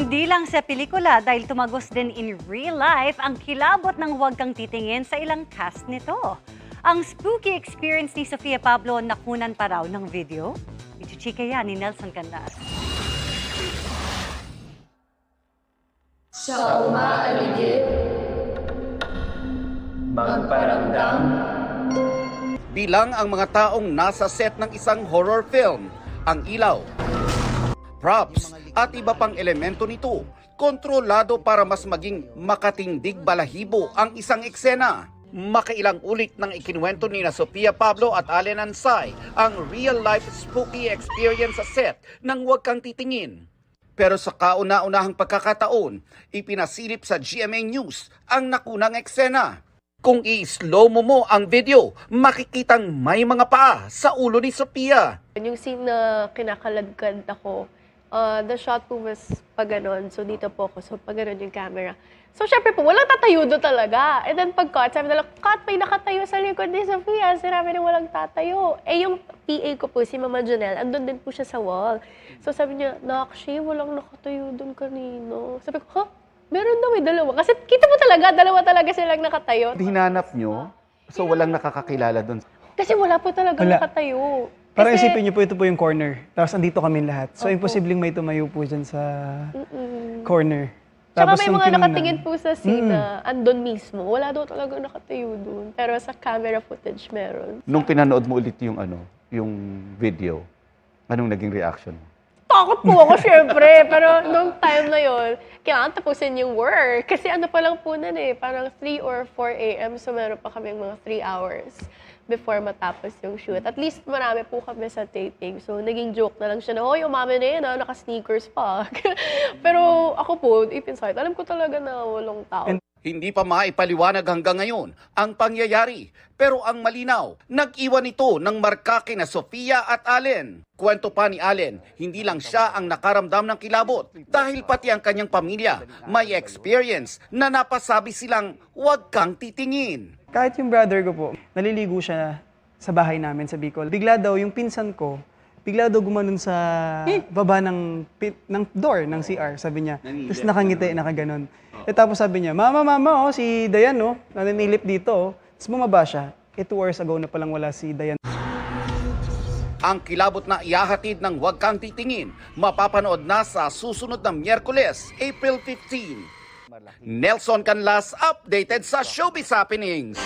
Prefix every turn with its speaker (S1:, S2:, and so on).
S1: Hindi lang sa pelikula dahil tumagos din in real life ang kilabot ng Huwag Kang Titingin sa ilang cast nito. Ang spooky experience ni Sofia Pablo nakunan pa raw ng video. Ichuchika yan ni Nelson Canlas.
S2: Sa umaaligid, magparamdam.
S3: Bilang ang mga taong nasa set ng isang horror film, ang ilaw, props at iba pang elemento nito, kontrolado para mas maging makatindig balahibo ang isang eksena. Makailang ulit ng ikinuwento ni Sofia Pablo at Allen Ansay ang real-life spooky experience sa set ng Huwag Kang Titingin. Pero sa kauna-unahang pagkakataon, ipinasilip sa GMA News ang nakunang eksena. Kung i-slow mo ang video, makikitang may mga paa sa ulo ni Sofia.
S2: Yung scene na kinakaladkad ako, the shot po was pag ganon. So dito po ako, so pag ganon yung camera. So syempre po, walang tatayo doon talaga. And then pag cut, sabi nila, cut, may nakatayo sa likod ni Sofia. Sinabi na walang tatayo. Eh yung PA ko po, si Mama Janelle, andun din po siya sa wall. So sabi niya, Nakshi, walang nakatayo doon kanino. Sabi ko, ha? Meron daw dalawa. Kasi kita mo talaga, dalawa talaga silang nakatayo.
S4: Hinanap nyo, so walang nakakakilala doon.
S2: Kasi wala po talaga nakatayo.
S5: Parang
S2: Kasi,
S5: isipin niyo po, ito po yung corner. Tapos andito kami lahat. So, imposibleng may tumayo po dyan sa corner.
S2: Tsaka
S5: Tapos
S2: may
S5: nung
S2: mga
S5: tinignan-
S2: nakatingin po sa scene na andun mismo. Wala daw talaga nakatayo doon. Pero sa camera footage meron.
S4: Nung pinanood mo ulit yung yung video, anong naging reaction mo?
S2: Takot po ako syempre. Pero nung time na yon, kailangan tapusin yung work. Kasi ano pa lang po nun parang 3 or 4 a.m. So meron pa kaming mga 3 hours before matapos yung shoot. At least marami po kami sa taping. So naging joke na lang siya na, yung mami na yun, naka-sneakers pa. Pero ako po, deep inside, alam ko talaga na walang tao.
S3: Hindi pa maipaliwanag hanggang ngayon ang pangyayari. Pero ang malinaw, nag-iwan ito ng marka kina Sofia at Allen. Kwento pa ni Allen, hindi lang siya ang nakaramdam ng kilabot dahil pati ang kanyang pamilya may experience na napasabi silang huwag kang titingin.
S5: Kahit yung brother ko po, naliligo siya sa bahay namin sa Bicol. Bigla daw, yung pinsan ko, bigla daw gumanon sa baba ng door ng CR, sabi niya. Tapos nakangiti, nakaganon. Tapos sabi niya, Mama, si Dayan, naninilip dito. Tapos bumaba siya. 2 hours ago na palang wala si Dayan.
S3: Ang kilabot na ihahatid ng Huwag Kang Titingin, mapapanood na sa susunod na Miyerkules, April 15. Nelson Canlas, updated sa Showbiz Happenings.